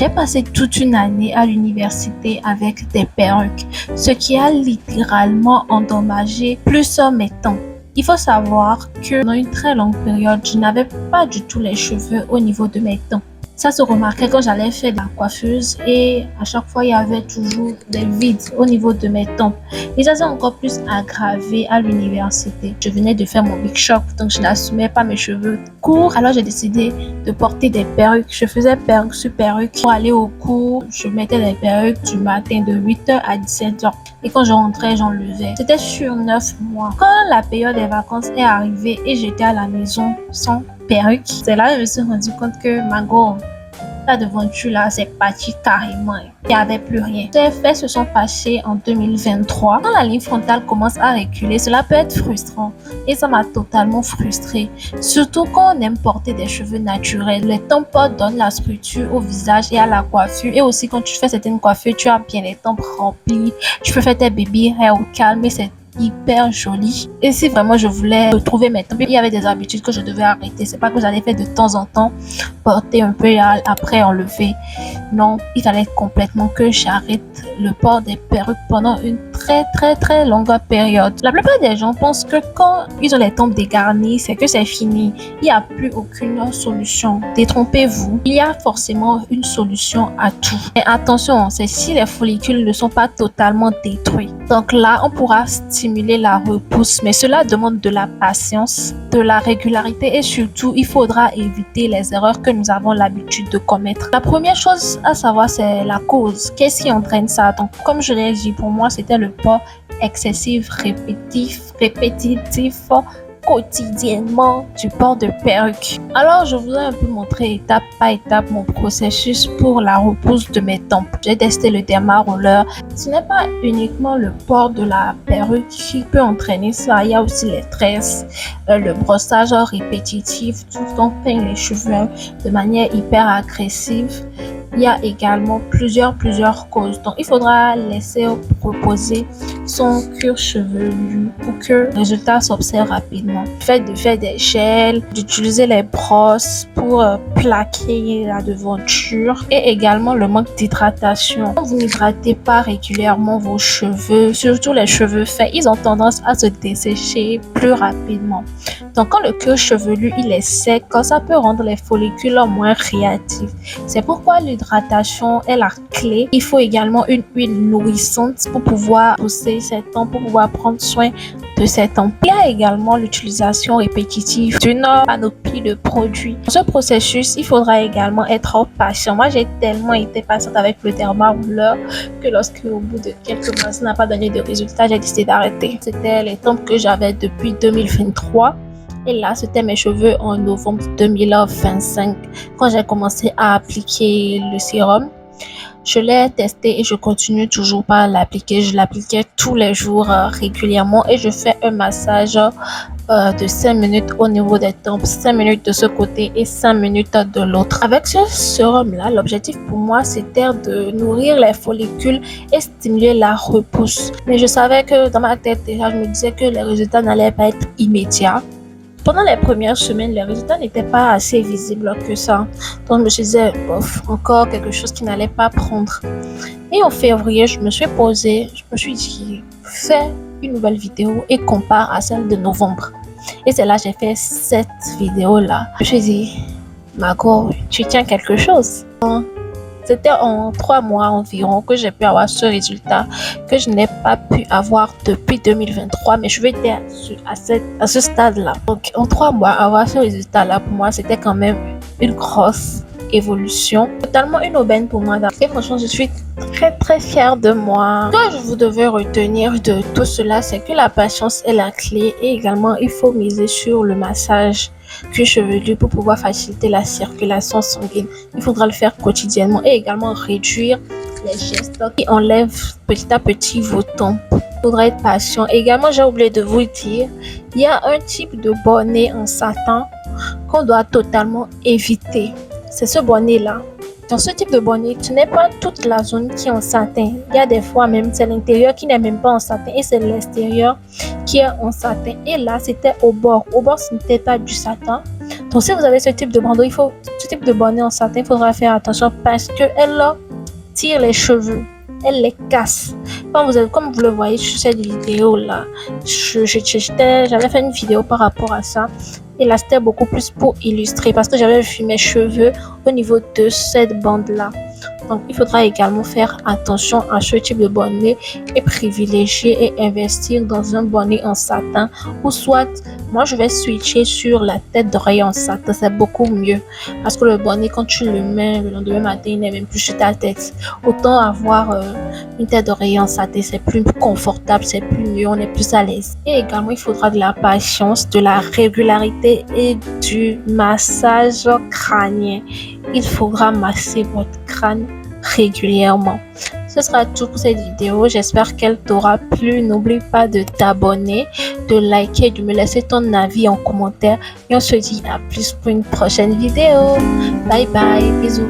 J'ai passé toute une année à l'université avec des perruques, ce qui a littéralement endommagé plus mes temps. Il faut savoir que pendant une très longue période, je n'avais pas du tout les cheveux au niveau de mes temps. Ça se remarquait quand j'allais faire de la coiffeuse et à chaque fois, il y avait toujours des vides au niveau de mes tempes. Et ça s'est encore plus aggravé à l'université. Je venais de faire mon big shop, donc je n'assumais pas mes cheveux courts. Alors j'ai décidé de porter des perruques. Je faisais perruque sur perruque. Pour aller au cours, je mettais des perruques du matin de 8h à 17h. Et quand je rentrais, j'enlevais. C'était sur 9 mois. Quand la période des vacances est arrivée et j'étais à la maison sans perruque, c'est là que je me suis rendu compte que la devanture là, c'est parti carrément. Il n'y avait plus rien. Ces effets se sont passés en 2023. Quand la ligne frontale commence à reculer, cela peut être frustrant. Et ça m'a totalement frustrée. Surtout quand on aime porter des cheveux naturels. Les tempes donnent la structure au visage et à la coiffure. Et aussi quand tu fais certaines coiffures, tu as bien les tempes remplies. Tu peux faire tes baby hair au calme et c'est hyper joli. Et si vraiment je voulais retrouver mes tempes, il y avait des habitudes que je devais arrêter. C'est pas que j'allais faire de temps en temps, porter un peu et après enlever. Non, il fallait complètement que j'arrête le port des perruques pendant une très longue période. La plupart des gens pensent que quand ils ont les tempes dégarnies, c'est que c'est fini. Il n'y a plus aucune solution. Détrompez-vous. Il y a forcément une solution à tout. Mais attention, c'est si les follicules ne sont pas totalement détruits. Donc là, on pourra stimuler la repousse, mais cela demande de la patience, de la régularité et surtout, il faudra éviter les erreurs que nous avons l'habitude de commettre. La première chose à savoir, c'est la cause. Qu'est-ce qui entraîne ça? Donc, comme je l'ai dit, pour moi, c'était le port excessif, répétitif, quotidiennement du port de perruque. Alors, je voudrais un peu montrer étape par étape mon processus pour la repousse de mes tempes. J'ai testé le derma roller. Ce n'est pas uniquement le port de la perruque qui peut entraîner ça. Il y a aussi les tresses, le brossage répétitif, tout on peigne les cheveux de manière hyper agressive. Il y a également plusieurs causes. Donc, il faudra laisser reposer son cuir chevelu pour que le résultat s'observe rapidement. Le fait de faire des gels, d'utiliser les brosses pour plaquer la devanture et également le manque d'hydratation. Quand vous n'hydratez pas régulièrement vos cheveux, surtout les cheveux faits, ils ont tendance à se dessécher plus rapidement. Donc, quand le cuir chevelu il est sec, ça peut rendre les follicules moins réactifs. C'est pourquoi l'hydratation est la clé. Il faut également une huile nourrissante pour pouvoir pousser ses tempes, pour pouvoir prendre soin de ses tempes. Il y a également l'utilisation répétitive d'une panoplie de produits. Dans ce processus, il faudra également être patient. Moi, j'ai tellement été patiente avec le derma roller que lorsque au bout de quelques mois, ça n'a pas donné de résultat, j'ai décidé d'arrêter. C'était les tempes que j'avais depuis 2023. Et là, c'était mes cheveux en novembre 2025 quand j'ai commencé à appliquer le sérum. Je l'ai testé et je continue toujours pas à l'appliquer. Je l'appliquais tous les jours régulièrement et je fais un massage de 5 minutes au niveau des tempes, 5 minutes de ce côté et 5 minutes de l'autre. Avec ce sérum-là, l'objectif pour moi, c'était de nourrir les follicules et stimuler la repousse. Mais je savais que dans ma tête, déjà, je me disais que les résultats n'allaient pas être immédiats. Pendant les premières semaines, les résultats n'étaient pas assez visibles que ça. Donc, je me disais, bof, encore quelque chose qui n'allait pas prendre. Et en février, je me suis posée, je me suis dit, fais une nouvelle vidéo et compare à celle de novembre. Et c'est là que j'ai fait cette vidéo-là. Je me suis dit, Margot, tu tiens quelque chose. C'était en 3 mois environ que j'ai pu avoir ce résultat que je n'ai pas pu avoir depuis 2023. Mes cheveux étaient à ce stade-là. Donc, en 3 mois, avoir ce résultat-là, pour moi, c'était quand même une grosse évolution. Totalement une aubaine pour moi. Et franchement, je suis très fière de moi. Ce que vous devez retenir de tout cela, c'est que la patience est la clé et également, il faut miser sur le massage cuir chevelu pour pouvoir faciliter la circulation sanguine. Il faudra le faire quotidiennement et également réduire les gestes qui enlèvent petit à petit vos tempes. Il faudra être patient. Également, j'ai oublié de vous dire, il y a un type de bonnet en satin qu'on doit totalement éviter. C'est ce bonnet-là. Dans ce type de bonnet, ce n'est pas toute la zone qui est en satin. Il y a des fois même, c'est l'intérieur qui n'est même pas en satin et c'est l'extérieur qui est en satin. Et là, c'était au bord. Au bord, ce n'était pas du satin. Donc, si vous avez ce type de bandeau, il faut tout type de bonnet en satin, il faudra faire attention parce qu'elle tire les cheveux. Elle les casse. Comme vous le voyez sur cette vidéo là, j'avais fait une vidéo par rapport à ça. Et là, c'était beaucoup plus pour illustrer parce que j'avais vu mes cheveux au niveau de cette bande là. Donc, il faudra également faire attention à ce type de bonnet et privilégier et investir dans un bonnet en satin ou soit, moi, je vais switcher sur la tête d'oreille en satin. C'est beaucoup mieux parce que le bonnet, quand tu le mets le lendemain matin, il n'est même plus sur ta tête. Autant avoir une tête d'oreille en satin, c'est plus confortable, c'est plus mieux, on est plus à l'aise. Et également, il faudra de la patience, de la régularité et du massage crânien. Il faudra masser votre crâne régulièrement. Ce sera tout pour cette vidéo. J'espère qu'elle t'aura plu. N'oublie pas de t'abonner, de liker, de me laisser ton avis en commentaire. Et on se dit à plus pour une prochaine vidéo. Bye bye. Bisous.